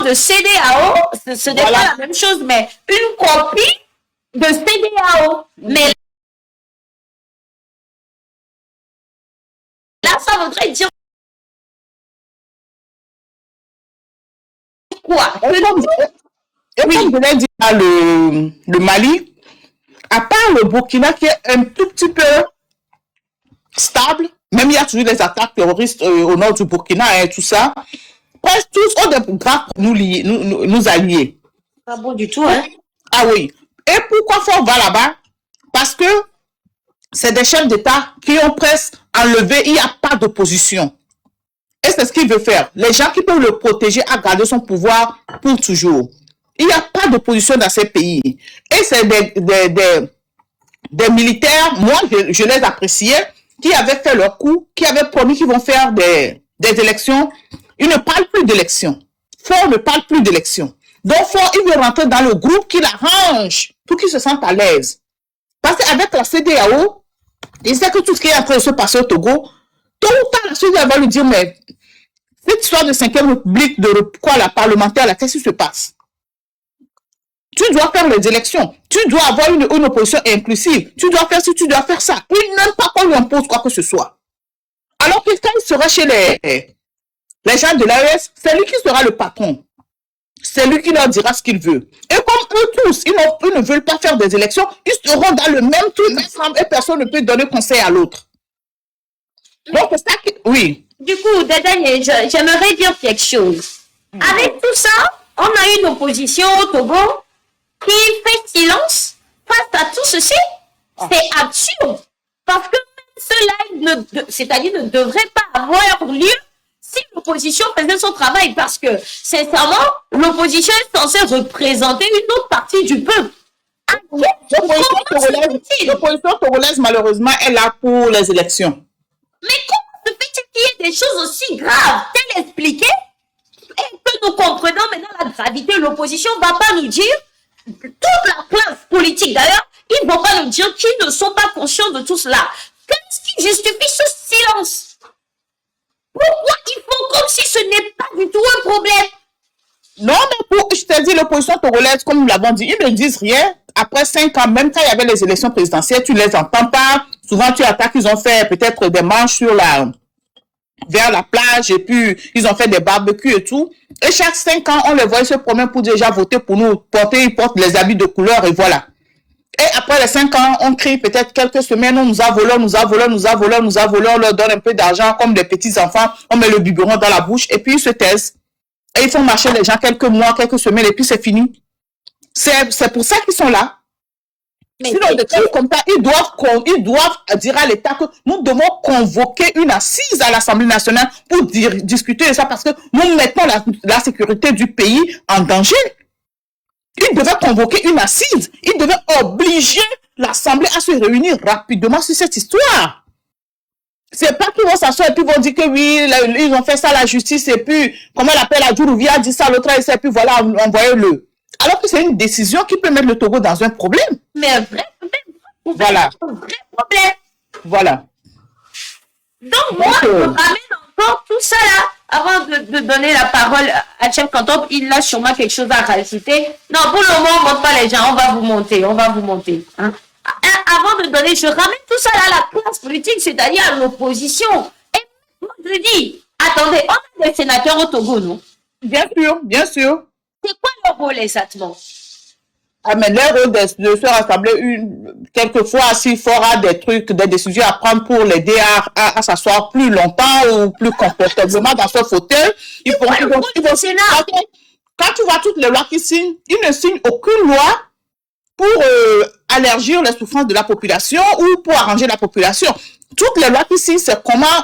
de CEDEAO, ce n'est pas la même chose, mais une copie de CEDEAO. Mais là, ça voudrait dire quoi? Et comme je l'ai dit à le Mali, à part le Burkina qui est un tout petit peu stable, même il y a toujours des attaques terroristes au nord du Burkina et tout ça, presque tous ont des graves nous alliés. Pas bon du tout, hein? Ah oui. Et pourquoi faut va là-bas? Parce que c'est des chefs d'État qui ont presque enlevé, il n'y a pas d'opposition. Et c'est ce qu'il veut faire. Les gens qui peuvent le protéger à garder son pouvoir pour toujours. Il n'y a pas d'opposition dans ces pays. Et c'est des militaires, moi je les appréciais, qui avaient fait leur coup, qui avaient promis qu'ils vont faire des élections. Ils ne parlent plus d'élections. Fort ne parle plus d'élections. Donc Fort, il veut rentrer dans le groupe qui l'arrange pour qu'ils se sentent à l'aise. Parce qu'avec la CEDEAO, il sait que tout ce qui est en train de se passer au Togo, tôt ou tard, la CEDEAO va lui dire, mais cette histoire de 5e République, de quoi la parlementaire, là, qu'est-ce qui se passe? Tu dois faire les élections. Tu dois avoir une opposition inclusive. Tu dois faire ci, tu dois faire ça. Il n'aime pas qu'on lui impose quoi que ce soit. Alors que quand il sera chez les gens de l'AES, c'est lui qui sera le patron. C'est lui qui leur dira ce qu'il veut. Et comme eux tous, ils ne veulent pas faire des élections, ils seront dans le même truc ensemble et personne ne peut donner conseil à l'autre. Donc, c'est ça qui... Oui. Du coup, Daniel, j'aimerais dire quelque chose. Avec tout ça, on a une opposition au Togo qui fait silence face à tout ceci. C'est absurde. Parce que cela, c'est-à-dire, ne devrait pas avoir lieu si l'opposition faisait son travail. Parce que, sincèrement, l'opposition est censée représenter une autre partie du peuple. L'opposition togolaise, malheureusement, est là pour les élections. Mais comment se fait-il qu'il y ait des choses aussi graves, telles expliquées, et que nous comprenons maintenant la gravité? L'opposition ne va pas nous dire, toute la classe politique d'ailleurs, ils ne vont pas nous dire qu'ils ne sont pas conscients de tout cela. Qu'est-ce qui justifie ce silence? Pourquoi ils font comme si ce n'est pas du tout un problème? Non, mais je t'ai dit, l'opposition togolaise, comme nous l'avons dit, ils ne disent rien. Après 5 ans, même quand il y avait les élections présidentielles, tu ne les entends pas. Souvent, tu attends qu'ils ont fait peut-être des marches vers la plage et puis ils ont fait des barbecues et tout. Et chaque 5 ans, on les voit se promener pour déjà voter pour nous. Ils portent les habits de couleur et voilà. Et après les 5 ans, on crie peut-être quelques semaines, on nous a volé, on leur donne un peu d'argent comme des petits enfants, on met le biberon dans la bouche et puis ils se taisent. Et ils font marcher les gens quelques mois, quelques semaines et puis c'est fini. C'est pour ça qu'ils sont là. Mais sinon, des trucs comme ça, ils doivent dire à l'État que nous devons convoquer une assise à l'Assemblée nationale pour discuter de ça parce que nous mettons la sécurité du pays en danger. Ils devaient convoquer une assise. Ils devaient obliger l'Assemblée à se réunir rapidement sur cette histoire. C'est pas qu'ils vont s'asseoir et puis vont dire que oui, ils ont fait ça à la justice et puis, comment elle appelle, Adjourouvia a dit ça à l'autre et puis voilà, envoyez-le. Alors que c'est une décision qui peut mettre le Togo dans un problème. Mais un vrai problème. Voilà. Un vrai problème. Voilà. Donc, moi, je ramène encore tout ça là. Avant de donner la parole à Chef Kantoum, il a sûrement quelque chose à rajouter. Non, pour le moment, on ne monte pas les gens. On va vous monter. Hein. Avant de donner, je ramène tout ça là à la classe politique, c'est-à-dire à l'opposition. Et moi, je dis, attendez, on a des sénateurs au Togo, non? Bien sûr. C'est quoi leur rôle exactement? Ah, mais leur rôle de se rassembler quelquefois, s'il faudra des trucs, des décisions à prendre pour l'aider à s'asseoir plus longtemps ou plus confortablement dans son fauteuil, ils vont quand tu vois toutes les lois qu'ils signent, ils ne signent aucune loi pour allergir les souffrances de la population ou pour arranger la population. Toutes les lois qu'ils signent, c'est comment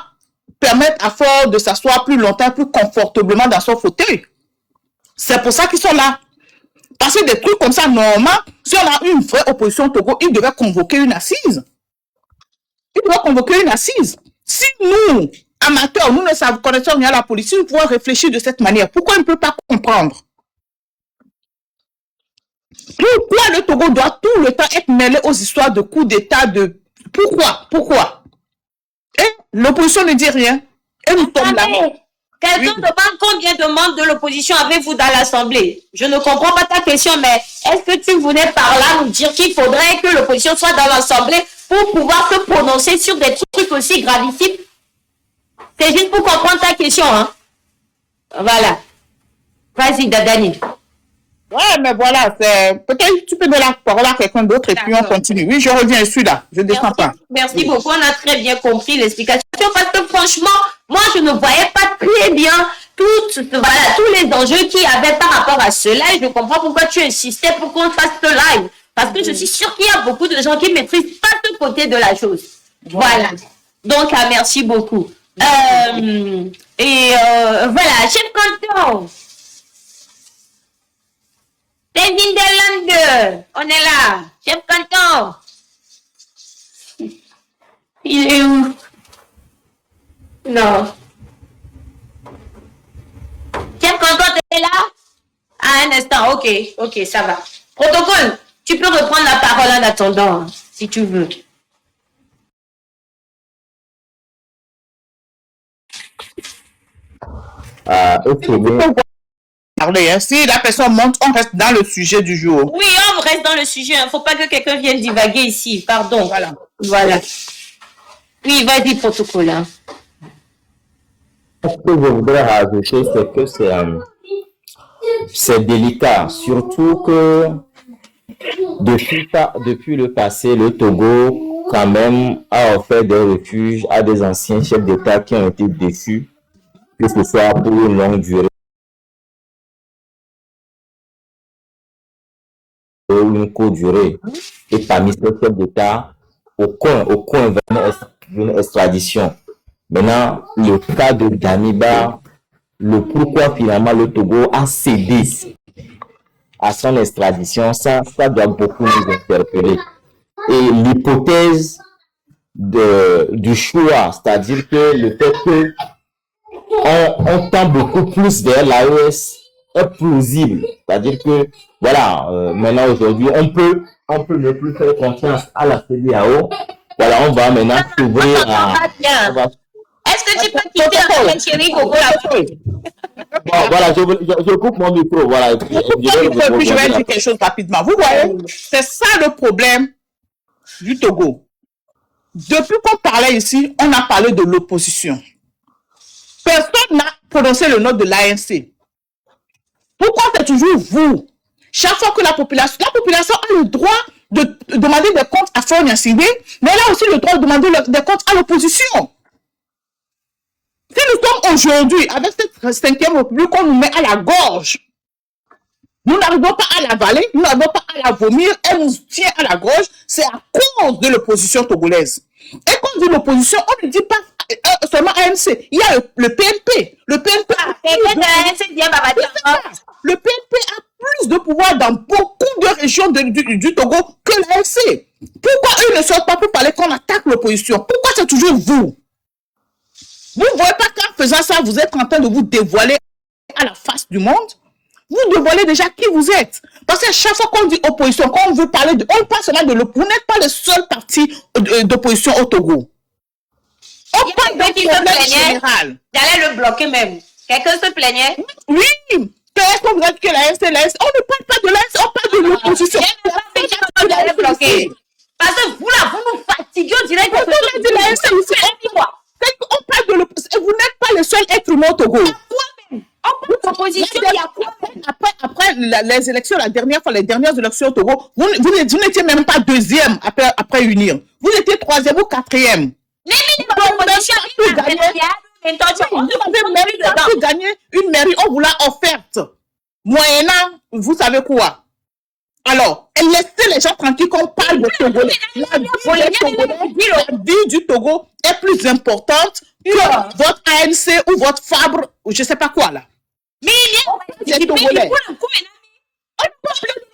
permettre à Fort de s'asseoir plus longtemps, plus confortablement dans son fauteuil. C'est pour ça qu'ils sont là. Parce que des trucs comme ça, normalement, si on a une vraie opposition au Togo, ils devaient convoquer une assise. Si nous, amateurs, nous ne connaissons rien à la politique, nous pouvons réfléchir de cette manière. Pourquoi on ne peut pas comprendre? Pourquoi le Togo doit tout le temps être mêlé aux histoires de coups d'État de... Pourquoi? Et l'opposition ne dit rien. Et nous tombons là. Quelqu'un demande combien de membres de l'opposition avez-vous dans l'Assemblée? Je ne comprends pas ta question, mais est-ce que tu voulais par là nous dire qu'il faudrait que l'opposition soit dans l'Assemblée pour pouvoir se prononcer sur des trucs aussi gravissimes? C'est juste pour comprendre ta question, hein? Voilà. Vas-y, Dadani. Ouais, mais voilà, peut-être tu peux donner la parole à quelqu'un d'autre et puis on continue. Oui, je reviens, je suis là, je ne descends pas. Merci beaucoup, on a très bien compris l'explication parce que franchement, moi je ne voyais pas très bien tous les enjeux qu'il y avait par rapport à cela et je comprends pourquoi tu insistais pour qu'on fasse ce live. Parce que je suis sûre qu'il y a beaucoup de gens qui ne maîtrisent pas ce côté de la chose. Voilà. Donc, merci beaucoup. Voilà, chef canton. Les Vinderland, on est là. Chef canton. Il est où? Non. Chef canton, t'es là? Ah, un instant, ok, ça va. Protocole, tu peux reprendre la parole en attendant, si tu veux. Ok, Parler, hein. Si la personne monte, on reste dans le sujet du jour. Oui, on reste dans le sujet. Il ne faut pas que quelqu'un vienne divaguer ici. Pardon. Voilà. Oui, vas-y, protocole. Hein. Ce que je voudrais rajouter, c'est que c'est délicat. Surtout que depuis le passé, le Togo, quand même, a offert des refuges à des anciens chefs d'État qui ont été déçus, que ce soit pour une longue durée ou une courte durée. Et parmi ces chefs d'État, aucun une extradition. Maintenant, le cas de Damiba, le pourquoi finalement le Togo a cédé à son extradition, ça doit beaucoup nous interpeller. Et l'hypothèse du choix, c'est-à-dire que le fait que on tend beaucoup plus vers l'AES est plausible. C'est-à-dire que, voilà, maintenant aujourd'hui, on peut ne plus faire confiance à la CEDEAO. Voilà, on va maintenant s'ouvrir à... Est-ce que tu peux quitter la chérie Coco là? Bon, voilà, je coupe mon micro. Voilà, je vais dire quelque chose rapidement. Vous voyez, c'est ça le problème du Togo. Depuis qu'on parlait ici, on a parlé de l'opposition. Personne n'a prononcé le nom de l'ANC. Pourquoi c'est toujours vous? Chaque fois que la population a le droit de demander des comptes à Faure Gnassingbé, mais elle a aussi le droit de demander des comptes à l'opposition. Si nous sommes aujourd'hui avec cette 5e République qu'on nous met à la gorge, nous n'arrivons pas à l'avaler, nous n'arrivons pas à la vomir, elle nous tient à la gorge, c'est à cause de l'opposition togolaise. Et quand on dit l'opposition, on ne dit pas seulement ANC, il y a le PNP. Le PNP a plus de pouvoir dans beaucoup de régions du Togo que l'ANC. Pourquoi eux ne sortent pas pour parler qu'on attaque l'opposition? Pourquoi c'est toujours vous? Vous ne voyez pas qu'en faisant ça, vous êtes en train de vous dévoiler à la face du monde? Vous dévoilez déjà qui vous êtes. Parce que chaque fois qu'on dit opposition, quand on veut parler on parle seulement de l'opposition. Vous n'êtes pas le seul parti d'opposition au Togo. On parle d'un problème général. J'allais le bloquer même. Quelqu'un se plaignait? Oui. Qu'est-ce qu'on vous a dit que l'ANC? On ne parle pas de l'ANC, on parle de l'opposition. Parce que vous là, vous nous fatiguez, on dirait que on a dit l'ANC aussi. On parle de l'opposition. Vous n'êtes pas le seul être humain au Togo. Après les élections, les dernières élections au Togo, vous n'étiez même pas deuxième après unir. Vous étiez troisième ou quatrième. Vous n'avez même pas pu gagner une mairie, on vous l'a offerte. Moyennant, vous savez quoi? Alors, laissez les gens tranquilles qu'on parle de Togolais. La vie du Togo est plus importante que votre ANC ou votre Fabre, ou je ne sais pas quoi là. Mais il y a des Togolais.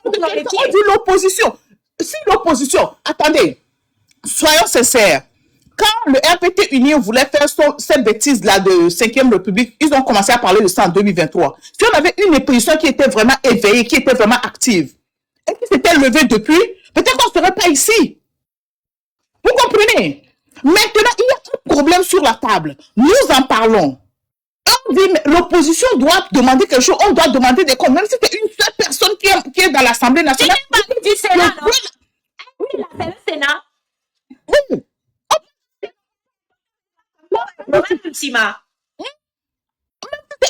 On dit l'opposition. Si l'opposition, attendez, soyons sincères. Quand le RPT Uni voulait faire cette bêtise-là de 5e République, ils ont commencé à parler de ça en 2023. Si on avait une opposition qui était vraiment éveillée, qui était vraiment active, et qui s'était levée depuis, peut-être qu'on ne serait pas ici. Vous comprenez? Maintenant, il y a un problème sur la table. Nous en parlons. on dit, l'opposition doit demander quelque chose, on doit demander des comptes. Même si c'est une seule personne qui est dans l'Assemblée nationale. Tu n'es pas du Sénat, non? Oui, là, c'est le Sénat. Oui.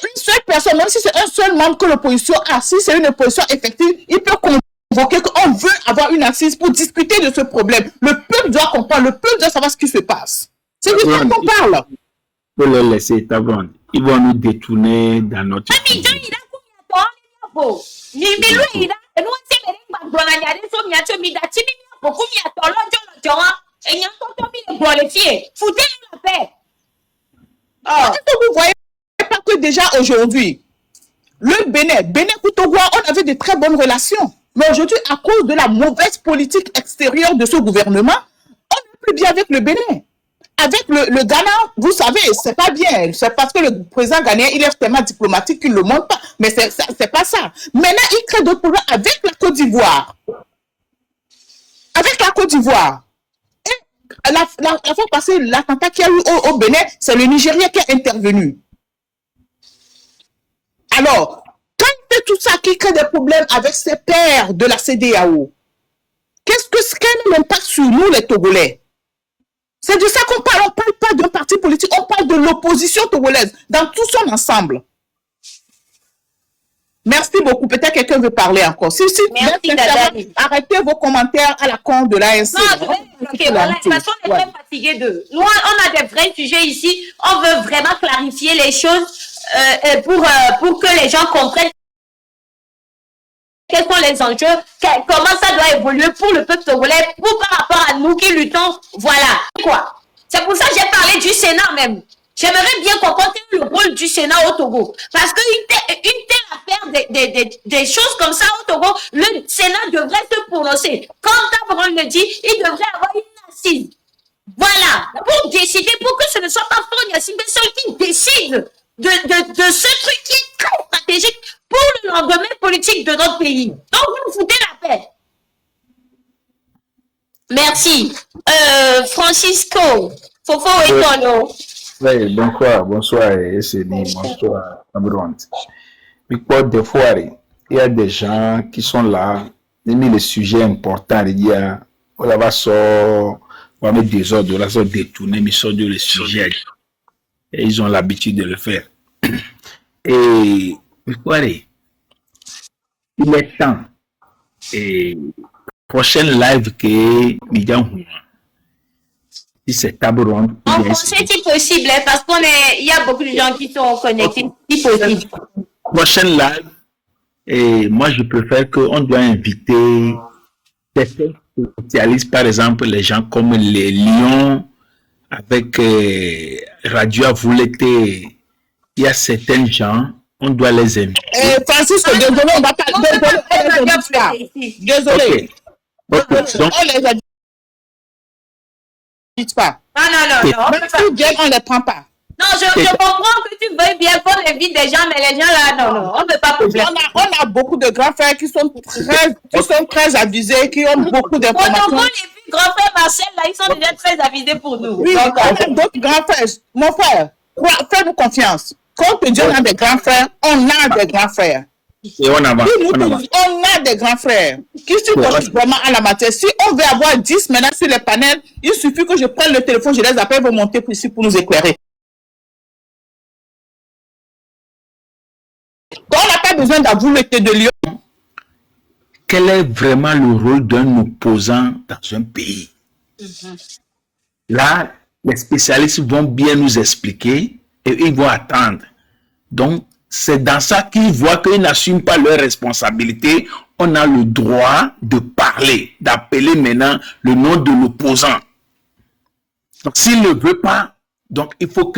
Une seule personne, même si c'est un seul membre que l'opposition a, si c'est une opposition effective, il peut convoquer qu'on veut avoir une assise pour discuter de ce problème. Le peuple doit comprendre, le peuple doit savoir ce qui se passe. C'est de ça qu'on parle. Il faut les laisser t'apprendre. Ils vont nous détourner dans notre... Foutez-nous la paix. Est-ce que vous voyez pas que déjà aujourd'hui, le Bénin-Togo, on avait de très bonnes relations. Mais aujourd'hui, à cause de la mauvaise politique extérieure de ce gouvernement, on n'est plus bien avec le Bénin. Avec le Ghana, vous savez, c'est pas bien. C'est parce que le président ghanéen, il est tellement diplomatique qu'il ne le montre pas. Mais c'est pas ça. Maintenant, il crée d'autres problèmes avec la Côte d'Ivoire. Avec la Côte d'Ivoire. Et la fois passée, l'attentat qu'il y a eu au Bénin, c'est le Nigeria qui a intervenu. Alors, quand il fait tout ça, qui crée des problèmes avec ses pairs de la CEDEAO, quel est l'impact sur nous, les Togolais? C'est de ça qu'on parle. On ne parle pas d'un parti politique, on parle de l'opposition togolaise dans tout son ensemble. Merci beaucoup. Peut-être quelqu'un veut parler encore. Merci, arrêtez vos commentaires à la con de l'ANC. Non, de toute façon, on est très fatigué d'eux. Nous, on a des vrais sujets ici. On veut vraiment clarifier les choses pour que les gens comprennent quels sont les enjeux, comment ça doit évoluer pour le peuple togolais, par rapport à nous qui luttons. Voilà. Quoi. C'est pour ça que j'ai parlé du Sénat même. J'aimerais bien comprendre le rôle du Sénat au Togo. Parce qu'une telle affaire des choses comme ça au Togo, le Sénat devrait se prononcer. Comme Tabron le dit, il devrait avoir une assise. Voilà. Pour décider, pour que ce ne soit pas Fon Yassine Bessel qui décide de ce truc qui est très stratégique pour le lendemain politique de notre pays. Donc, vous nous foutez la paix. Merci. Francisco, Fofo et Tono. Oui, bonsoir, Esseni, bonsoir, Cameroun. Mais quoi, des fois, il y a des gens qui sont là, ils mettent les sujets importants, ils disent, on va sortir, on va mettre des ordres, on va se détourner, mais sortir les sujets. Et ils ont l'habitude de le faire. Et, mais quoi, il est temps. Et, prochaine live que Midian si c'est table ronde. En français, si possible, parce il y a beaucoup de gens qui sont connectés, si possible. Prochaine live, et moi je préfère qu'on doit inviter certains spécialistes, par exemple les gens comme les Lions, avec Radio Avouleté, il y a certains gens, on doit les inviter. Francisco, désolé, on va pas. Désolé. Donc, on les invite pas. Non. On les prend pas. Non, je comprends que tu veuilles bien qu'on invite des gens, mais les gens là, non, on ne veut pas problème. On a beaucoup de grands frères qui sont très avisés, qui ont beaucoup d'informations. Quand les grands frères Marcel, là, ils sont déjà très avisés pour nous. Oui, on a d'autres grands frères. Mon frère, fais-nous confiance. Quand on te dit on a des grands frères, on a des grands frères. Et on avance. On a des grands frères qui se connaissent vraiment à la matière. Si on veut avoir 10 maintenant sur les panels, il suffit que je prenne le téléphone, je les appelle, vont monter ici pour nous éclairer. On n'a pas besoin d'avouer de Lyon. Quel est vraiment le rôle d'un opposant dans un pays? Là, les spécialistes vont bien nous expliquer et ils vont attendre. Donc, c'est dans ça qu'ils voient qu'ils n'assument pas leurs responsabilités. On a le droit de parler, d'appeler maintenant le nom de l'opposant. Donc, s'il ne veut pas, donc il faut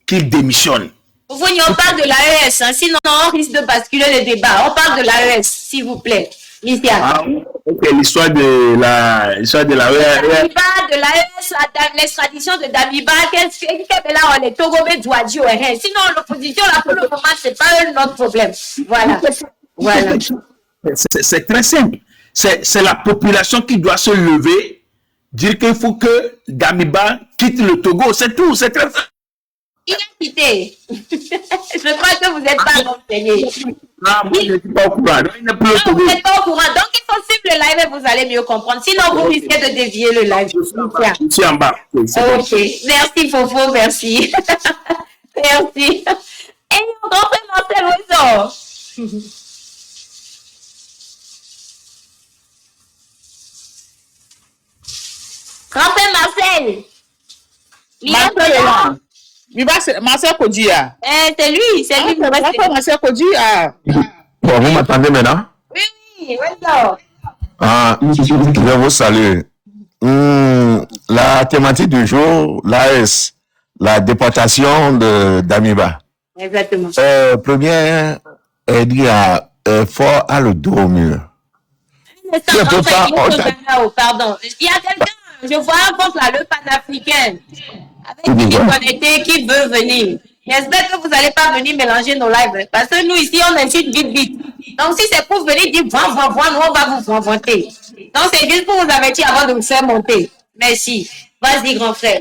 qu'il démissionne. Vous voyez, on parle de l'AES, hein, sinon on risque de basculer le débat. On parle de l'AES, s'il vous plaît. L'histoire de l'AES. De l'AES, l'extradition de Damiba, qu'est-ce qu'il y a là, on est Togobé Douadjo. Sinon, l'opposition, là, pour le moment, c'est pas notre problème. Voilà. C'est très simple. C'est la population qui doit se lever, dire qu'il faut que Damiba quitte le Togo. C'est tout, c'est très simple. Il a quitté. Je crois que vous n'êtes pas renseigné. Ah, moi, je ne suis pas au courant. Donc, il n'est plus au Non, vous Togo. n'êtes pas au courant. Donc, il faut suivre le live et vous allez mieux comprendre. Sinon, vous risquez de dévier le live. Je suis en bas. Oui, c'est bon. Ok. Merci, Fofo. Merci. Merci. Et on rentre Marcel Wilson. Rentrez Marcel. Marcel est là. Il va, Marcel Kodji, ah. C'est lui. C'est lui. D'accord, Marcel Kodji, ah. Bon, vous m'entendez maintenant? Oui, oui. Wilson. Ah, je vous salue. La thématique du jour, l'AS, la déportation d'Amiba. Exactement. Première, elle dit à fort à le dos au mur. Pardon. Il y a quelqu'un, je vois un compte là, le panafricain, avec qui est connecté, qui veut venir. J'espère que vous n'allez pas venir mélanger nos lives, parce que nous ici, on insulte vite. Donc si c'est pour venir dire, nous on va vous inventer. Donc c'est juste pour vous avertir avant de vous faire monter. Merci. Vas-y, grand frère.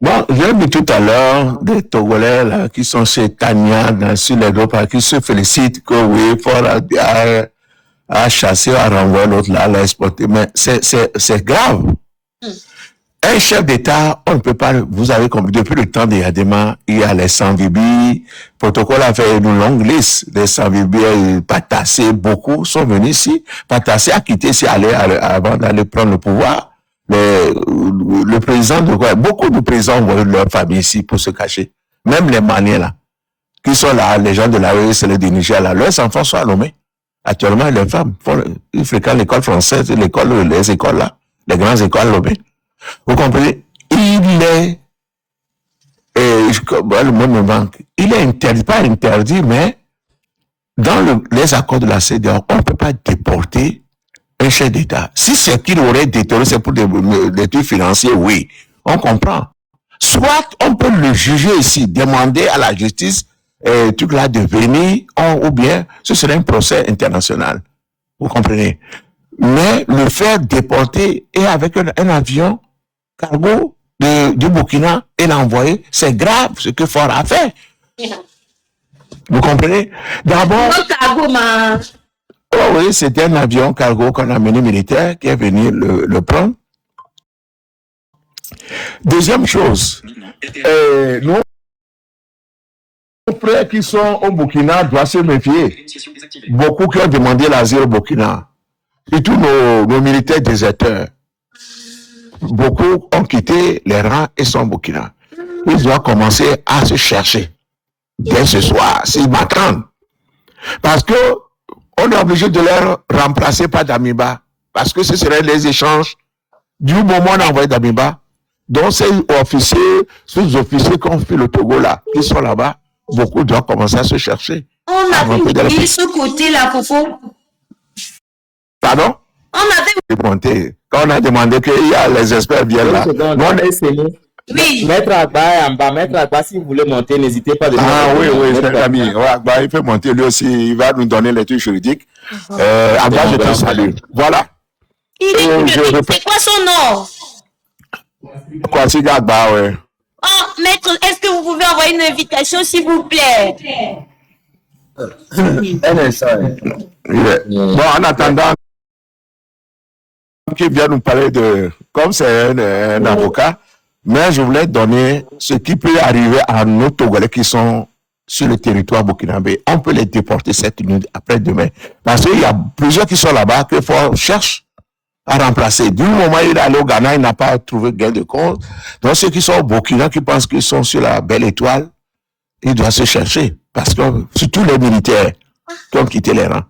Bon, j'ai vu tout à l'heure des Togolais là, qui sont chez Tania, sur les groupes, qui se félicitent que oui, fort à chasser, à renvoyer l'autre là, à l'exporter. Mais c'est grave. Un chef d'État, on ne peut pas, vous avez compris, depuis le temps de Yadema, il y a les sans-vibi, protocole a fait une longue liste, les sans-vibi, Patassé, beaucoup sont venus ici, Patassé a quitté ici avant d'aller prendre le pouvoir. Le président de quoi, beaucoup de présidents ont envoyé leur famille ici pour se cacher. Même les Maliens là, qui sont là, les gens de la rue, c'est les du Niger là, leurs enfants sont à Lomé. Actuellement, les femmes ils fréquentent l'école française, les écoles là, les grandes écoles à Lomé. Vous comprenez? Il est, le mot me manque, il est interdit, pas interdit, mais dans les accords de la CEDEAO, on ne peut pas déporter un chef d'État. Si c'est qu'il aurait détourné, c'est pour des trucs financiers, oui, on comprend. Soit on peut le juger ici, demander à la justice, truc là de venir, ou bien ce serait un procès international. Vous comprenez? Mais le faire déporter et avec un avion cargo du Burkina et l'envoyer, c'est grave ce que Fort a fait. Vous comprenez? D'abord, oh oui, c'était un avion cargo qu'on a mené militaire qui est venu le prendre. Deuxième chose, nos frères qui sont au Burkina doivent se méfier. Beaucoup qui ont demandé l'asile au Burkina, surtout nos militaires déserteurs. Beaucoup ont quitté les rangs et sont au Burkina. Ils doivent commencer à se chercher dès ce soir, s'ils m'attendent. Parce que on est obligé de les remplacer par Damiba. Parce que ce seraient les échanges du moment où on a envoyé Damiba. Donc, ces officiers, sous-officiers qui ont fait le Togo là, qui sont là-bas, beaucoup doivent commencer à se chercher. On avait oublié ce côté là, Fofo. Pardon? On avait demandé. Quand on a demandé qu'il y a les experts viennent là. oui. Maître Agba est en bas. Maître Agba, si vous voulez monter, n'hésitez pas de oui, c'est ami. Ouais, Agba, il peut monter lui aussi. Il va nous donner les trucs juridiques. Agba, je te salue. Voilà. C'est quoi son nom? Quoi, c'est Agba, ouais. Oh, maître, est-ce que vous pouvez envoyer une invitation, s'il vous plaît? Bon, en attendant qu'il vienne nous parler de... Comme c'est un avocat, mais je voulais donner ce qui peut arriver à nos Togolais qui sont sur le territoire burkinabé. On peut les déporter cette nuit après-demain. Parce qu'il y a plusieurs qui sont là-bas que Fort cherche à remplacer. Du moment où il est allé au Ghana, il n'a pas trouvé gain de cause. Donc ceux qui sont au Burkina, qui pensent qu'ils sont sur la belle étoile, ils doivent se chercher. Parce que surtout les militaires qui ont quitté les rangs.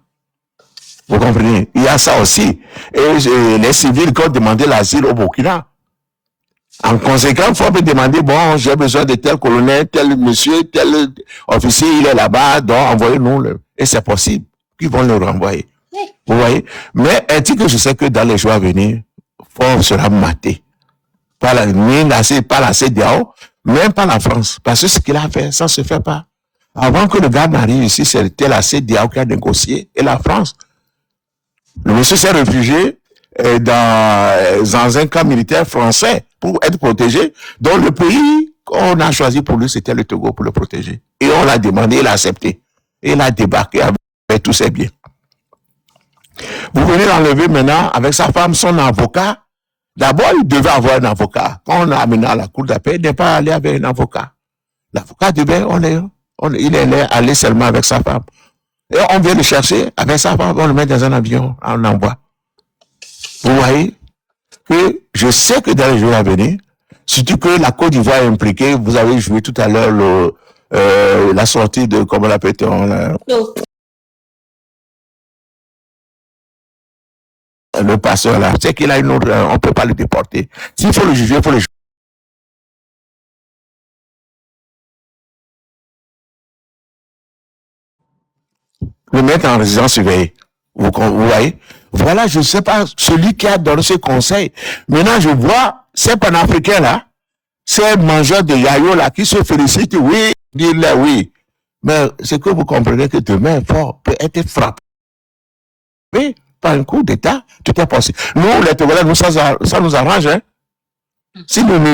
Vous comprenez? Il y a ça aussi. Et les civils qui ont demandé l'asile au Burkina. En conséquence, il faut demander, bon, j'ai besoin de tel colonel, tel monsieur, tel officier, il est là-bas, donc envoyez-nous le. Et c'est possible qu'ils vont le renvoyer. Vous voyez? Mais est-il que je sais que dans les jours à venir, Fort sera maté. Pas la CEDEAO, même pas la France. Parce que ce qu'il a fait, ça ne se fait pas. Avant que le gars n'arrive ici, c'était la CEDEAO qui a négocié et la France. Le monsieur s'est réfugié dans un camp militaire français pour être protégé. Donc le pays qu'on a choisi pour lui, c'était le Togo pour le protéger. Et on l'a demandé, il a accepté. Et il a débarqué avec tous ses biens. Vous venez l'enlever maintenant avec sa femme, son avocat. D'abord, il devait avoir un avocat. Quand on l'a amené à la cour d'appel, il n'est pas allé avec un avocat. L'avocat devait, il est allé seulement avec sa femme. Et on vient le chercher avec sa femme, on le met dans un avion, on l'envoie. Vous voyez que je sais que dans les jours à venir, surtout que la Côte d'Ivoire est impliquée, vous avez joué tout à l'heure la sortie de, comment l'appelle-t-on, le passeur là, c'est qu'il a une autre, on ne peut pas le déporter. S'il faut le juger, il faut le juger. Le mettre en résidence surveillée. Vous voyez? Voilà, je ne sais pas, celui qui a donné ce conseil. Maintenant, je vois ces panafricains là, ces mangeurs de yayo là, qui se félicitent, oui, dire là, oui. Mais c'est que vous comprenez que demain, fort peut être frappé par un coup d'État, tout est possible. Nous, les Togolais, nous, ça nous arrange, hein. Si le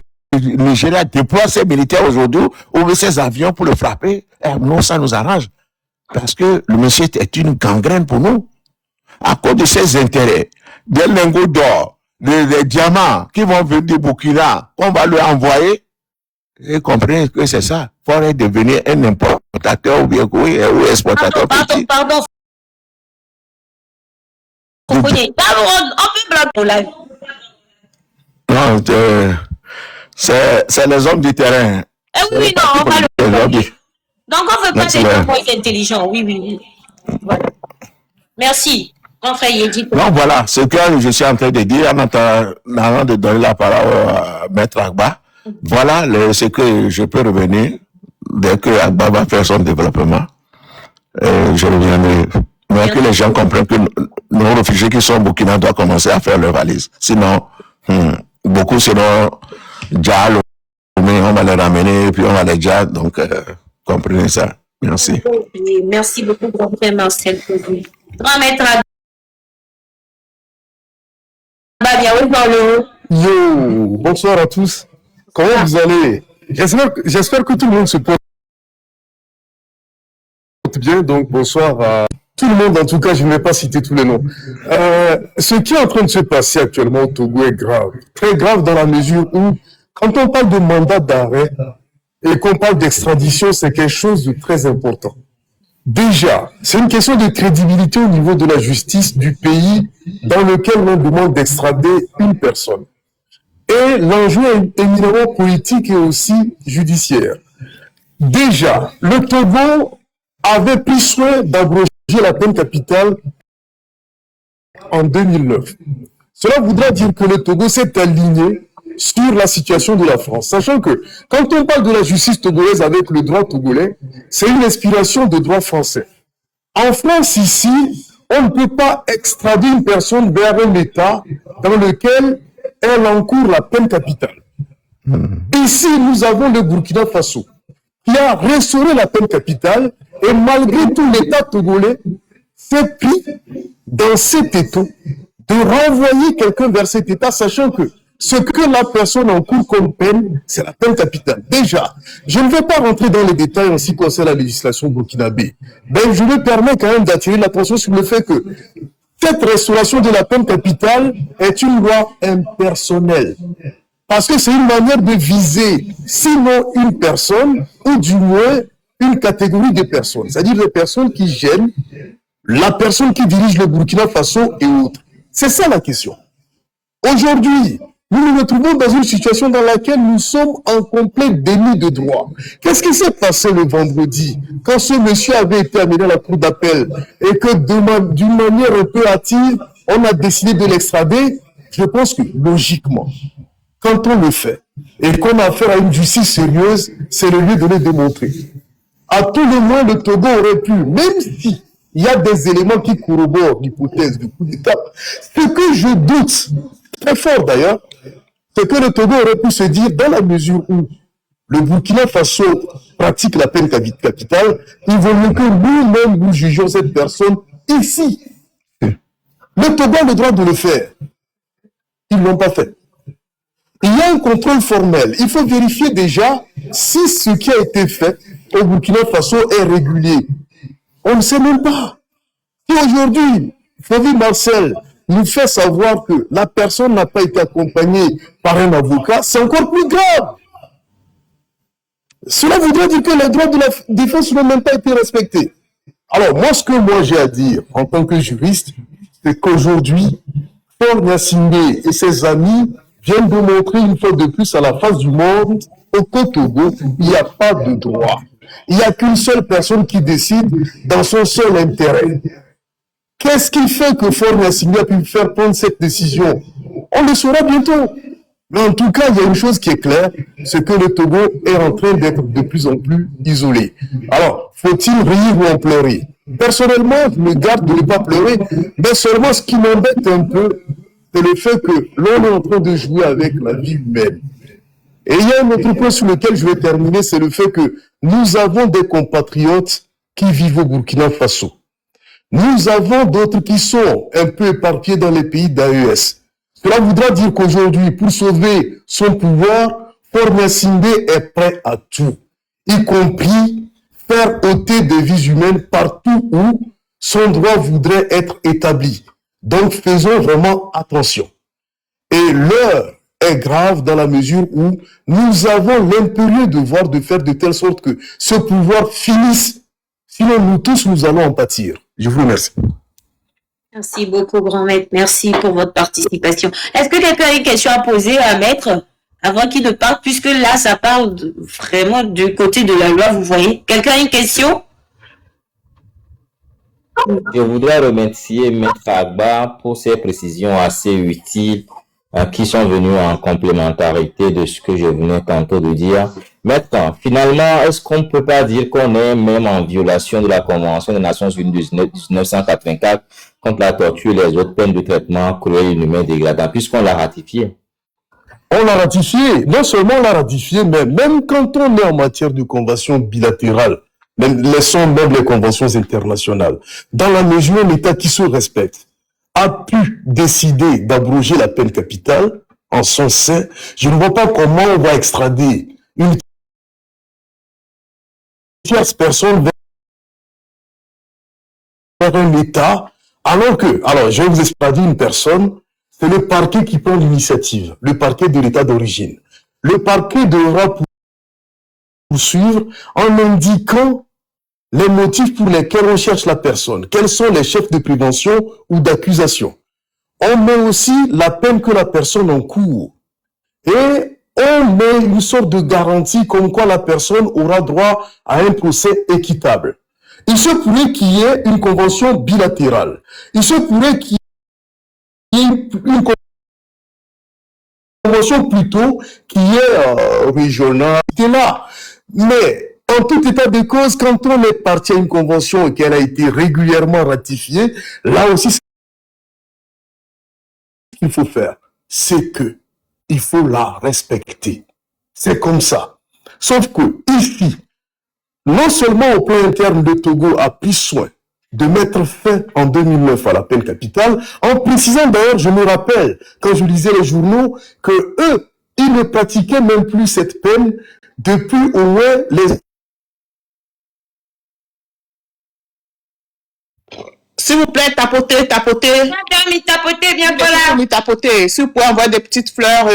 Nigeria déploie ses militaires aujourd'hui, ou ses avions pour le frapper, nous, ça nous arrange. Parce que le monsieur est une gangrène pour nous. À cause de ses intérêts, des lingots d'or, des diamants qui vont venir du Burkina, qu'on va lui envoyer, et comprenez que c'est ça. Il faudrait devenir un importateur ou bien ou exportateur petit. Pardon. On peut bloquer la vie. Non, c'est les hommes du terrain. Oui, non, on va le bloquer. Donc, on ne veut pas des gens intelligents. Oui. Voilà. Merci. Donc voilà, ce que je suis en train de dire en attendant de donner la parole à Maître Agba. Voilà ce que je peux revenir dès que Agba va faire son développement. Je reviendrai. Mais que les gens comprennent que nos réfugiés qui sont au Burkina doivent commencer à faire leurs valises. Sinon, beaucoup seront déjà mais on va les ramener, puis on va les déjà. Donc, comprenez ça. Merci. Merci beaucoup, Dr. Marcel. Grand Maître Agba. Yo, bonsoir à tous. Comment vous allez? J'espère que tout le monde se porte bien. Donc, bonsoir à tout le monde. En tout cas, je ne vais pas citer tous les noms. Ce qui est en train de se passer actuellement au Togo est grave. Très grave dans la mesure où, quand on parle de mandat d'arrêt et qu'on parle d'extradition, c'est quelque chose de très important. Déjà, c'est une question de crédibilité au niveau de la justice du pays dans lequel on demande d'extrader une personne. Et l'enjeu est éminemment politique et aussi judiciaire. Déjà, le Togo avait pris soin d'abroger la peine capitale en 2009. Cela voudra dire que le Togo s'est aligné sur la situation de la France, sachant que quand on parle de la justice togolaise avec le droit togolais, c'est une inspiration de droit français. En France, ici, on ne peut pas extrader une personne vers un État dans lequel elle encourt la peine capitale. Ici, nous avons le Burkina Faso, qui a restauré la peine capitale, et malgré tout, l'État togolais s'est pris dans cet étau de renvoyer quelqu'un vers cet État, sachant que ce que la personne encourt comme peine, c'est la peine capitale. Déjà, je ne vais pas rentrer dans les détails en ce qui concerne la législation burkinabé. Ben, je me permets quand même d'attirer l'attention sur le fait que cette restauration de la peine capitale est une loi impersonnelle. Parce que c'est une manière de viser, sinon une personne, ou du moins une catégorie de personnes. C'est-à-dire les personnes qui gênent la personne qui dirige le Burkina Faso et autres. C'est ça la question. Aujourd'hui, nous nous retrouvons dans une situation dans laquelle nous sommes en complet déni de droit. Qu'est-ce qui s'est passé le vendredi quand ce monsieur avait été amené à la cour d'appel et que d'une manière un peu hâtive, on a décidé de l'extrader? Je pense que logiquement, quand on le fait et qu'on a affaire à une justice sérieuse, c'est le lieu de le démontrer. À tout le moins, le Togo aurait pu, même si il y a des éléments qui corroborent l'hypothèse du coup d'État, ce que je doute, très fort d'ailleurs, c'est que le Togo aurait pu se dire, dans la mesure où le Burkina Faso pratique la peine capitale, il vaut mieux que nous-mêmes nous jugions cette personne ici. Le Togo a le droit de le faire. Ils ne l'ont pas fait. Il y a un contrôle formel. Il faut vérifier déjà si ce qui a été fait au Burkina Faso est régulier. On ne sait même pas. Si aujourd'hui, Flavie Marcel nous fait savoir que la personne n'a pas été accompagnée par un avocat, c'est encore plus grave. Cela voudrait dire que les droits de la défense n'ont même pas été respectés. Alors, ce que j'ai à dire en tant que juriste, c'est qu'aujourd'hui, Paul Gnassingbé et ses amis viennent de montrer une fois de plus à la face du monde qu'au Togo, il n'y a pas de droit. Il n'y a qu'une seule personne qui décide dans son seul intérêt. Qu'est-ce qui fait que Paul Gnassingbé a pu faire prendre cette décision? On le saura bientôt. Mais en tout cas, il y a une chose qui est claire, c'est que le Togo est en train d'être de plus en plus isolé. Alors, faut-il rire ou en pleurer? Personnellement, je me garde de ne pas pleurer, mais seulement ce qui m'embête un peu, c'est le fait que l'on est en train de jouer avec la vie humaine. Et il y a un autre point sur lequel je vais terminer, c'est le fait que nous avons des compatriotes qui vivent au Burkina Faso. Nous avons d'autres qui sont un peu éparpillés dans les pays d'AES. Cela voudra dire qu'aujourd'hui, pour sauver son pouvoir, Faure Gnassingbé est prêt à tout, y compris faire ôter des vies humaines partout où son droit voudrait être établi. Donc, faisons vraiment attention. Et l'heure est grave dans la mesure où nous avons l'impérieux devoir de faire de telle sorte que ce pouvoir finisse. Sinon, nous tous, nous allons en pâtir. Je vous remercie. Merci beaucoup, grand maître. Merci pour votre participation. Est-ce que quelqu'un a une question à poser à maître avant qu'il ne parte, puisque là, ça parle vraiment du côté de la loi, vous voyez? Quelqu'un a une question? Je voudrais remercier Maître Agba pour ces précisions assez utiles qui sont venues en complémentarité de ce que je venais tantôt de dire. Maintenant, finalement, est-ce qu'on ne peut pas dire qu'on est même en violation de la Convention des Nations Unies de 1984 contre la torture et les autres peines de traitement cruel, inhumain, dégradant, puisqu'on l'a ratifié? On l'a ratifié. Non seulement on l'a ratifié, mais même quand on est en matière de convention bilatérale, laissons même les conventions internationales, dans la mesure où l'État qui se respecte a pu décider d'abroger la peine capitale en son sein, je ne vois pas comment on va extrader une tierce personne vers un État, alors je vais vous extrader une personne, c'est le parquet qui prend l'initiative, le parquet de l'État d'origine. Le parquet devra poursuivre en indiquant les motifs pour lesquels on cherche la personne, quels sont les chefs de prévention ou d'accusation. On met aussi la peine que la personne encourt et on met une sorte de garantie comme quoi la personne aura droit à un procès équitable. Il se pourrait qu'il y ait une convention bilatérale. Il se pourrait qu'il y ait une convention plutôt qui est régionale. C'est là. Mais en tout état de cause, quand on est parti à une convention et qu'elle a été régulièrement ratifiée, là aussi, ce qu'il faut faire, c'est que il faut la respecter. C'est comme ça. Sauf que ici, non seulement au plan interne, le Togo a pris soin de mettre fin en 2009 à la peine capitale, en précisant d'ailleurs, je me rappelle, quand je lisais les journaux, que eux, ils ne pratiquaient même plus cette peine depuis au moins les... S'il vous plaît, tapotez. Madame, tapotez, viens pas là. Tapotez. Si vous pouvez envoyer des petites fleurs,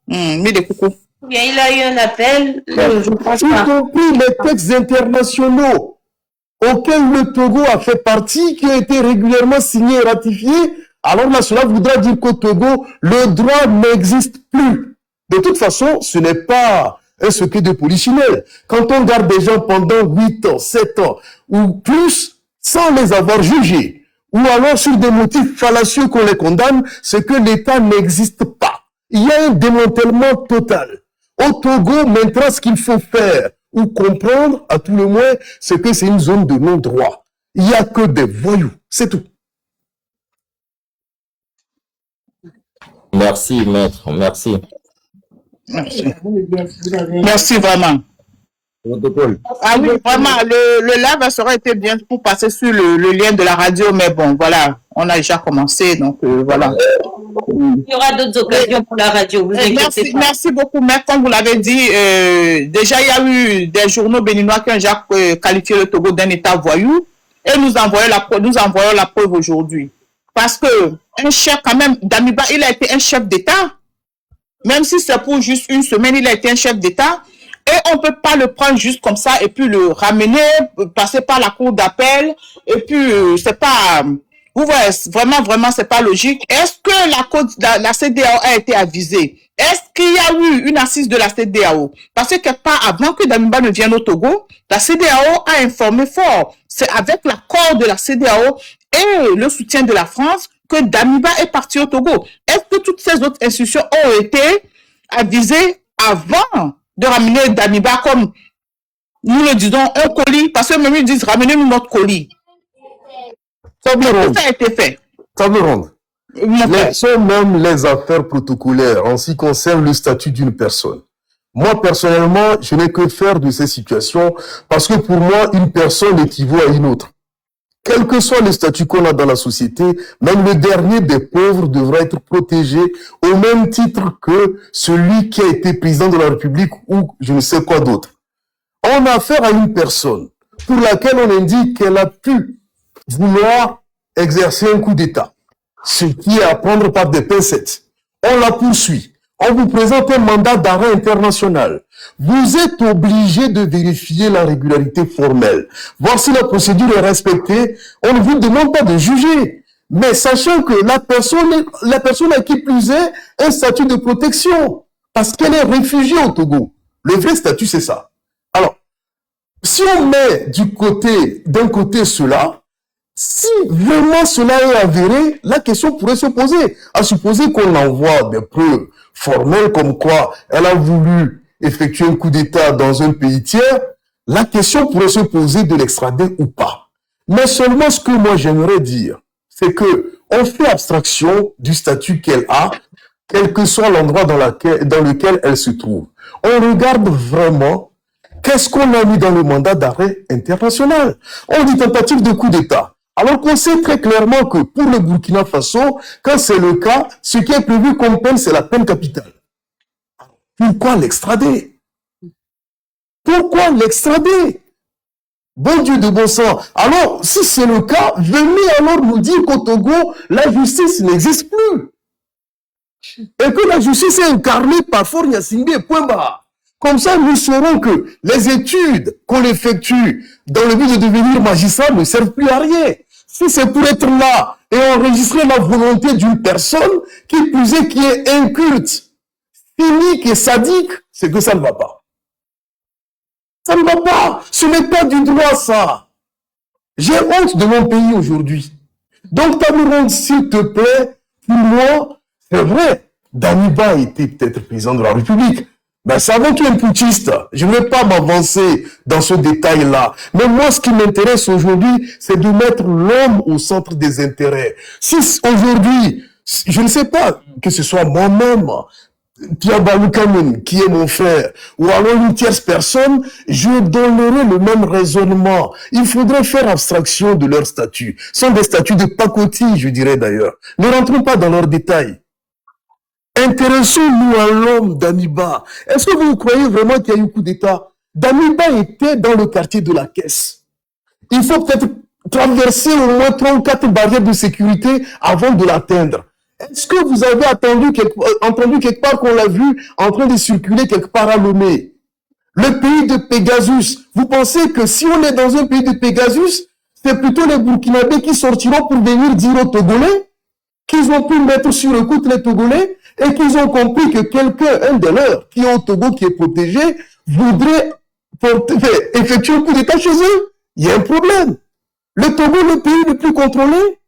mis des coucous. Bien, il a eu un appel, je ne pense Y pas. compris les textes internationaux auxquels le Togo a fait partie, qui ont été régulièrement signés et ratifiés. Alors là, cela voudra dire qu'au Togo, le droit n'existe plus. De toute façon, ce n'est pas un secret de polichinelle. Quand on garde des gens pendant 8 ans, 7 ans ou plus, sans les avoir jugés, ou alors sur des motifs fallacieux qu'on les condamne, c'est que l'État n'existe pas. Il y a un démantèlement total. Au Togo, maintenant, ce qu'il faut faire ou comprendre, à tout le moins, c'est que c'est une zone de non-droit. Il n'y a que des voyous. C'est tout. Merci, maître. Merci. Merci vraiment. Protocole. Ah oui, vraiment, le live ça aurait été bien pour passer sur le lien de la radio, mais bon, voilà, on a déjà commencé, donc voilà. Il y aura d'autres occasions pour la radio. Vous inquiétez Merci, pas. merci beaucoup, mais comme vous l'avez dit, déjà il y a eu des journaux béninois qui ont déjà qualifié le Togo d'un État voyou et nous envoyons la preuve aujourd'hui. Parce que un chef, quand même, Damiba, il a été un chef d'État, même si c'est pour juste une semaine, il a été un chef d'État. Et on ne peut pas le prendre juste comme ça et puis le ramener, passer par la cour d'appel. Et puis, c'est pas... Vous voyez, vraiment, c'est pas logique. Est-ce que la CEDEAO a été avisée? Est-ce qu'il y a eu une assise de la CEDEAO? Parce que quelque part, avant que Damiba ne vienne au Togo, la CEDEAO a informé fort. C'est avec l'accord de la CEDEAO et le soutien de la France que Damiba est parti au Togo. Est-ce que toutes ces autres institutions ont été avisées avant de ramener Damiba, comme nous le disons, un colis, parce que même ils disent ramenez-nous notre colis. Table ronde. Tout a été fait. Table ronde. Mon frère. Sont même les affaires protocolaires en ce qui concerne le statut d'une personne. Moi, personnellement, je n'ai que faire de ces situations parce que pour moi, une personne équivaut à une autre. Quel que soit le statut qu'on a dans la société, même le dernier des pauvres devra être protégé au même titre que celui qui a été président de la République ou je ne sais quoi d'autre. On a affaire à une personne pour laquelle on indique qu'elle a pu vouloir exercer un coup d'État, ce qui est à prendre par des pincettes. On la poursuit. On vous présente un mandat d'arrêt international. Vous êtes obligé de vérifier la régularité formelle, voir si la procédure est respectée. On ne vous demande pas de juger, mais sachant que la personne à qui plus est un statut de protection, parce qu'elle est réfugiée au Togo. Le vrai statut, c'est ça. Alors, si on met d'un côté cela, si vraiment cela est avéré, la question pourrait se poser. À supposer qu'on envoie des preuves formelles comme quoi elle a voulu effectuer un coup d'État dans un pays tiers, la question pourrait se poser de l'extrader ou pas. Mais seulement ce que moi j'aimerais dire, c'est que on fait abstraction du statut qu'elle a, quel que soit l'endroit dans lequel elle se trouve. On regarde vraiment qu'est-ce qu'on a mis dans le mandat d'arrêt international. On dit tentative de coup d'État. Alors qu'on sait très clairement que pour le Burkina Faso, quand c'est le cas, ce qui est prévu comme peine, c'est la peine capitale. Pourquoi l'extrader? Pourquoi l'extrader? Bon Dieu de bon sang. Alors, si c'est le cas, venez alors nous dire qu'au Togo, la justice n'existe plus. Et que la justice est incarnée par Faure Gnassingbé, point barre. Comme ça, nous saurons que les études qu'on effectue dans le but de devenir magistrat ne servent plus à rien. Si c'est pour être là et enregistrer la volonté d'une personne, qui plus est qui est inculte, cynique et sadique, c'est que ça ne va pas. Ça ne va pas. Ce n'est pas du droit, ça. J'ai honte de mon pays aujourd'hui. Donc, table ronde, s'il te plaît, pour moi, c'est vrai, Damiba était peut-être président de la République. Ben, savons qu'il est un putschiste. Je ne vais pas m'avancer dans ce détail-là. Mais moi, ce qui m'intéresse aujourd'hui, c'est de mettre l'homme au centre des intérêts. Si aujourd'hui, je ne sais pas, que ce soit moi-même, Pierre Baloukamoun, qui est mon frère, ou alors une tierce personne, je donnerai le même raisonnement. Il faudrait faire abstraction de leur statut. Ce sont des statuts de pacotille, je dirais d'ailleurs. Ne rentrons pas dans leurs détails. Intéressons-nous à l'homme Damiba. Est-ce que vous croyez vraiment qu'il y a eu coup d'État? Damiba était dans le quartier de la Caisse. Il faut peut-être traverser au moins 34 barrières de sécurité avant de l'atteindre. Est-ce que vous avez entendu quelque part qu'on l'a vu en train de circuler quelque part à Lomé? Le pays de Pegasus. Vous pensez que si on est dans un pays de Pegasus, c'est plutôt les Burkinabés qui sortiront pour venir dire aux Togolais qu'ils ont pu mettre sur écoute les Togolais et qu'ils ont compris que quelqu'un, un de leurs, qui est au Togo, qui est protégé, voudrait effectuer un coup d'État chez eux? Il y a un problème. Le Togo, le pays le plus contrôlé,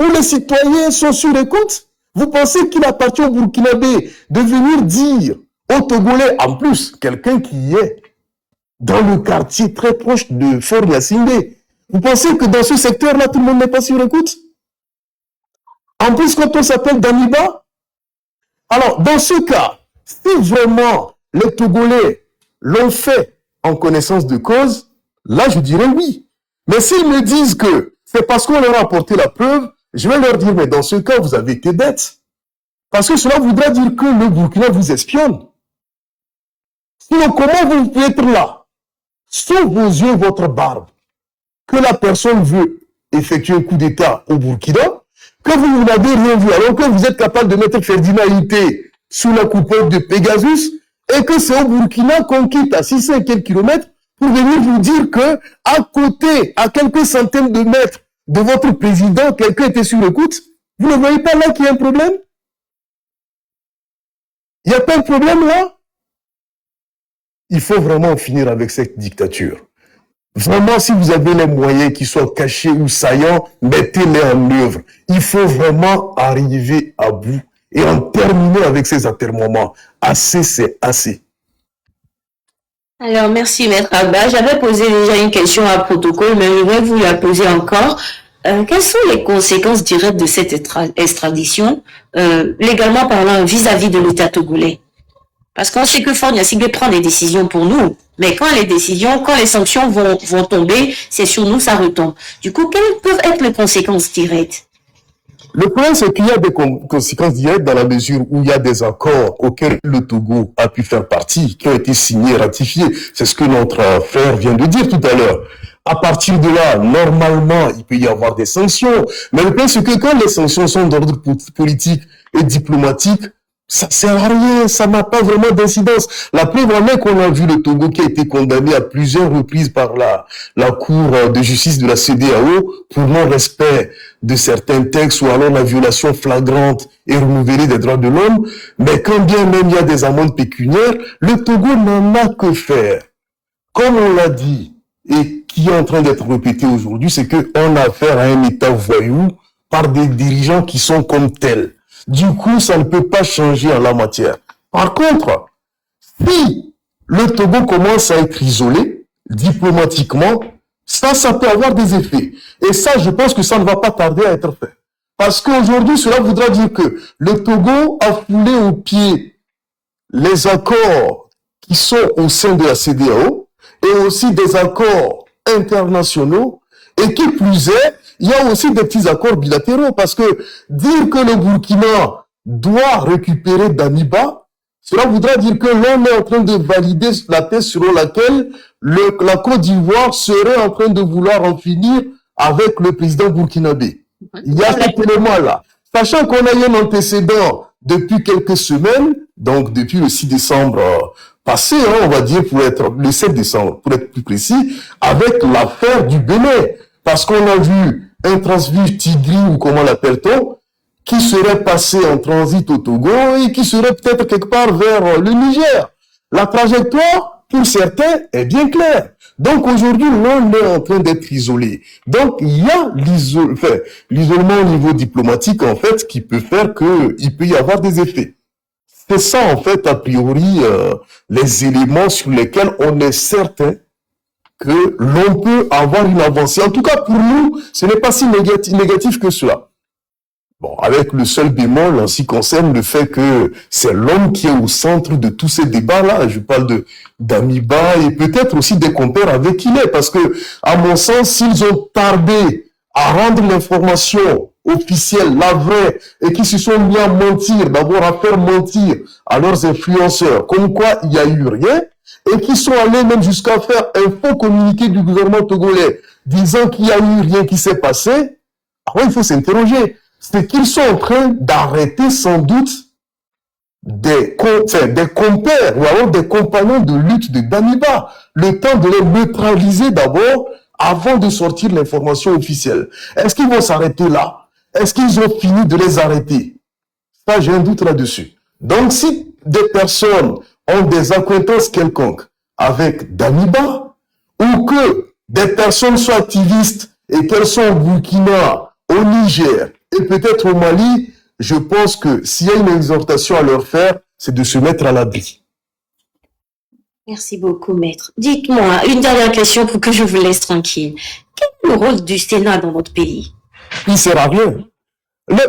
où les citoyens sont sur écoute, vous pensez qu'il appartient aux Burkinabés de venir dire aux Togolais, en plus, quelqu'un qui est dans le quartier très proche de Faure Gnassingbé, vous pensez que dans ce secteur-là, tout le monde n'est pas sur écoute? En plus, quand on s'appelle Damiba, alors, dans ce cas, si vraiment les Togolais l'ont fait en connaissance de cause, là, je dirais oui. Mais s'ils me disent que c'est parce qu'on leur a apporté la preuve, Je vais leur dire, mais dans ce cas, vous avez été bêtes. Parce que cela voudra dire que le Burkina vous espionne. Sinon, comment vous pouvez être là, sous vos yeux, votre barbe, que la personne veut effectuer un coup d'État au Burkina, que vous n'avez rien vu, alors que vous êtes capable de mettre Ferdinand Ité sous la coupole de Pegasus, et que c'est au Burkina qu'on quitte à 600 et quelques kilomètres pour venir vous dire que, à côté, à quelques centaines de mètres de votre président, quelqu'un était sur l'écoute. Vous ne voyez pas là qu'il y a un problème? Il n'y a pas de problème là? Il faut vraiment finir avec cette dictature. Vraiment, si vous avez les moyens qui soient cachés ou saillants, mettez-les en œuvre. Il faut vraiment arriver à bout et en terminer avec ces atermoiements. Assez, c'est assez. Alors, merci, Maître Abba. J'avais posé déjà une question à protocole, mais je vais vous la poser encore. Quelles sont les conséquences directes de cette extradition, légalement parlant, vis-à-vis de l'État togolais? Parce qu'on sait que Ford Yacine prend des décisions pour nous, mais quand les sanctions vont tomber, c'est sur nous, ça retombe. Du coup, quelles peuvent être les conséquences directes? Le problème, c'est qu'il y a des conséquences directes dans la mesure où il y a des accords auxquels le Togo a pu faire partie, qui ont été signés, ratifiés. C'est ce que notre frère vient de dire tout à l'heure. À partir de là, normalement, il peut y avoir des sanctions. Mais le problème, c'est que quand les sanctions sont d'ordre politique et diplomatique, ça sert à rien, ça n'a pas vraiment d'incidence. La preuve en est qu'on a vu le Togo qui a été condamné à plusieurs reprises par la Cour de justice de la CEDEAO pour non-respect de certains textes ou alors la violation flagrante et renouvelée des droits de l'homme. Mais quand bien même il y a des amendes pécuniaires, le Togo n'en a que faire. Comme on l'a dit, et qui est en train d'être répété aujourd'hui, c'est qu'on a affaire à un État voyou par des dirigeants qui sont comme tels. Du coup, ça ne peut pas changer en la matière. Par contre, si le Togo commence à être isolé diplomatiquement, ça peut avoir des effets. Et ça, je pense que ça ne va pas tarder à être fait. Parce qu'aujourd'hui, cela voudra dire que le Togo a foulé aux pieds les accords qui sont au sein de la CEDEAO et aussi des accords internationaux. Et qui plus est, il y a aussi des petits accords bilatéraux parce que dire que le Burkina doit récupérer Damiba, cela voudra dire que l'on est en train de valider la thèse selon laquelle la Côte d'Ivoire serait en train de vouloir en finir avec le président burkinabé. Il y a cet élément-là. Sachant qu'on a eu un antécédent depuis quelques semaines, donc depuis le 6 décembre passé, on va dire le 7 décembre, pour être plus précis, avec l'affaire du Bénin. Parce qu'on a vu un transfuge Tigri, ou comment l'appelle-t-on, qui serait passé en transit au Togo et qui serait peut-être quelque part vers le Niger. La trajectoire, pour certains, est bien claire. Donc aujourd'hui, l'on est en train d'être isolé. Donc il y a l'isolement au niveau diplomatique, en fait, qui peut faire qu'il peut y avoir des effets. C'est ça, en fait, a priori, les éléments sur lesquels on est certain que l'on peut avoir une avancée. En tout cas, pour nous, ce n'est pas si négatif que cela. Bon, avec le seul bémol en ce qui concerne le fait que c'est l'homme qui est au centre de tous ces débats-là. Je parle d'Amiba et peut-être aussi des compères avec qui il est. Parce que, à mon sens, s'ils ont tardé à rendre l'information officielle, la vraie, et qui se sont mis à mentir, d'abord à faire mentir à leurs influenceurs, comme quoi il n'y a eu rien, et qui sont allés même jusqu'à faire un faux communiqué du gouvernement togolais disant qu'il n'y a eu rien qui s'est passé, alors il faut s'interroger. C'est qu'ils sont en train d'arrêter sans doute des compères ou alors des compagnons de lutte de Damiba, le temps de les neutraliser d'abord avant de sortir l'information officielle. Est-ce qu'ils vont s'arrêter là? Est-ce qu'ils ont fini de les arrêter? Ça, j'ai un doute là-dessus. Donc, si des personnes ont des acquaintances quelconques avec Damiba, ou que des personnes soient activistes et qu'elles sont au Burkina, au Niger et peut-être au Mali, je pense que s'il y a une exhortation à leur faire, c'est de se mettre à l'abri. Merci beaucoup, maître. Dites-moi, une dernière question pour que je vous laisse tranquille. Quel est le rôle du Sénat dans notre pays? Il ne sert à rien.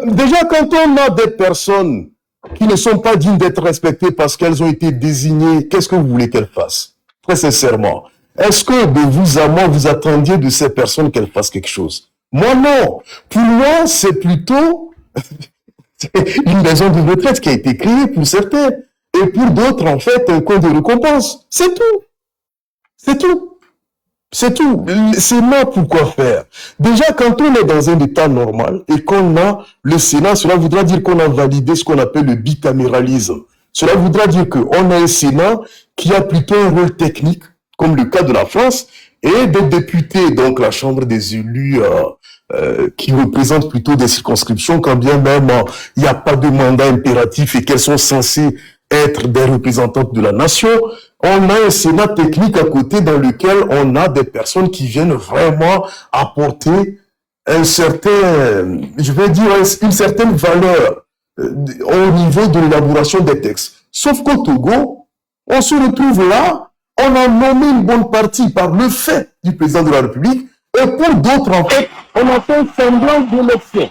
Déjà, quand on a des personnes qui ne sont pas dignes d'être respectées parce qu'elles ont été désignées, qu'est-ce que vous voulez qu'elles fassent? Très sincèrement. Est-ce que de vous à moi, vous attendiez de ces personnes qu'elles fassent quelque chose? Moi, non. Pour moi, c'est plutôt une maison de retraite qui a été créée pour certains. Et pour d'autres, en fait, un compte de récompense. C'est tout. C'est tout. C'est tout. C'est là pourquoi faire. Déjà, quand on est dans un état normal et qu'on a le Sénat, cela voudra dire qu'on a validé ce qu'on appelle le bicaméralisme. Cela voudra dire qu'on a un Sénat qui a plutôt un rôle technique, comme le cas de la France, et des députés, donc la Chambre des élus, qui représentent plutôt des circonscriptions, quand bien même il n'y a pas de mandat impératif et qu'elles sont censées être des représentantes de la nation. On a un Sénat technique à côté dans lequel on a des personnes qui viennent vraiment apporter un certain, je vais dire, une certaine valeur au niveau de l'élaboration des textes. Sauf qu'au Togo, on se retrouve là, on a nommé une bonne partie par le fait du président de la République, et pour d'autres, en fait, on a fait semblant d'élection.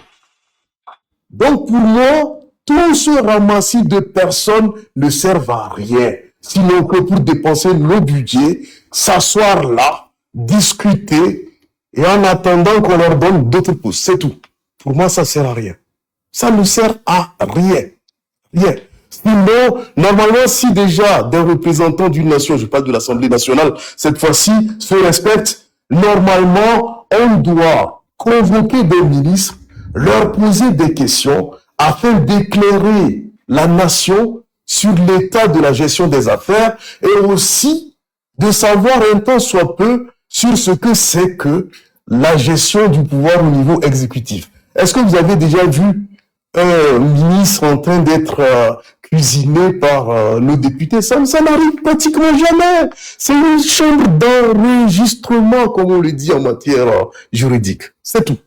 Donc, pour moi, tout ce ramassis de personnes ne servent à rien, sinon que pour dépenser nos budgets, s'asseoir là, discuter, et en attendant qu'on leur donne d'autres postes. C'est tout. Pour moi, ça sert à rien. Ça ne sert à rien. Rien. Sinon, normalement, si déjà des représentants d'une nation, je parle de l'Assemblée nationale, cette fois-ci, se respectent, normalement, on doit convoquer des ministres, leur poser des questions afin d'éclairer la nation sur l'état de la gestion des affaires et aussi de savoir un temps soit peu sur ce que c'est que la gestion du pouvoir au niveau exécutif. Est-ce que vous avez déjà vu un ministre en train d'être cuisiné par nos députés? Ça n'arrive pratiquement jamais. C'est une chambre d'enregistrement, comme on le dit en matière juridique. C'est tout.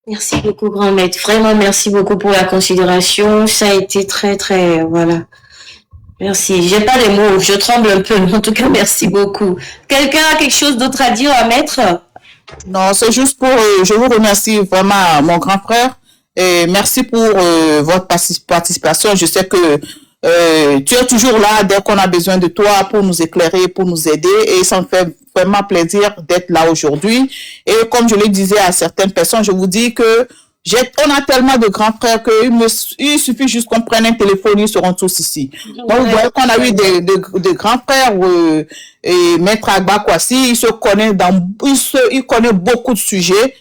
Merci beaucoup, grand maître. Vraiment, merci beaucoup pour la considération. Ça a été très, très, voilà. Merci. J'ai pas les mots. Je tremble un peu. En tout cas, merci beaucoup. Quelqu'un a quelque chose d'autre à dire, à mettre? Non, c'est juste pour, je vous remercie vraiment, mon grand frère, et merci pour votre participation. Je sais que tu es toujours là dès qu'on a besoin de toi pour nous éclairer, pour nous aider, et ça me fait vraiment plaisir d'être là aujourd'hui. Et comme je le disais à certaines personnes, je vous dis que on a tellement de grands frères qu'il suffit juste qu'on prenne un téléphone, ils seront tous ici. Donc, vous voyez qu'on a eu des grands frères, et Maître Agba Kwasi, il connaît beaucoup de sujets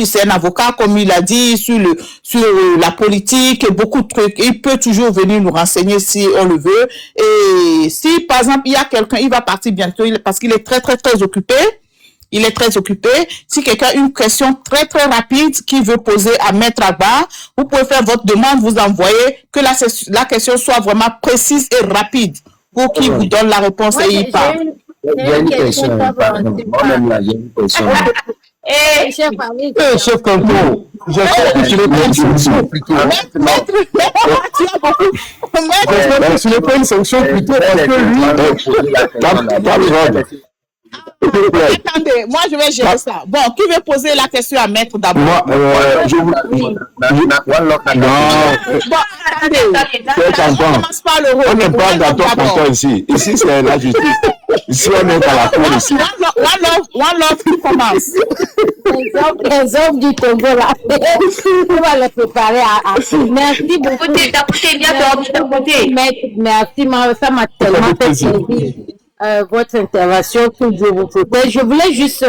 c'est un avocat, comme il a dit, sur la politique, et beaucoup de trucs. Il peut toujours venir nous renseigner si on le veut. Et si, par exemple, il y a quelqu'un, il va partir bientôt, parce qu'il est très, très, très occupé. Il est très occupé. Si quelqu'un a une question très, très rapide qu'il veut poser à Maître Agba, vous pouvez faire votre demande, vous envoyer, que la question soit vraiment précise et rapide pour qu'il vous donne la réponse et il parle. Il y a une question, pardon. Moi-même là, il y a une question. Chef Canton, j'espère que tu n'es pas une sanction plutôt. J'espère que tu n'es pas une sanction plutôt parce que lui... Attendez, moi je vais gérer ça. Bon, qui veut poser la question à Maître d'abord? Moi, je vous... Bon, attendez. On n'est pas dans ton canton ici. Ici, c'est la justice. Ici, on est dans la cour ici. One love qui commence. Les hommes du Togo, là. On va les préparer à... Merci beaucoup. Merci, ça m'a tellement fait plaisir. Votre intervention, que Dieu vous protège. Je voulais juste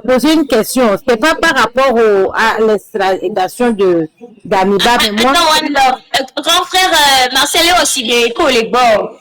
poser une question. C'est pas par rapport à l'extradition d'Amiba, mais moi... Grand frère Marcelo aussi, les bords.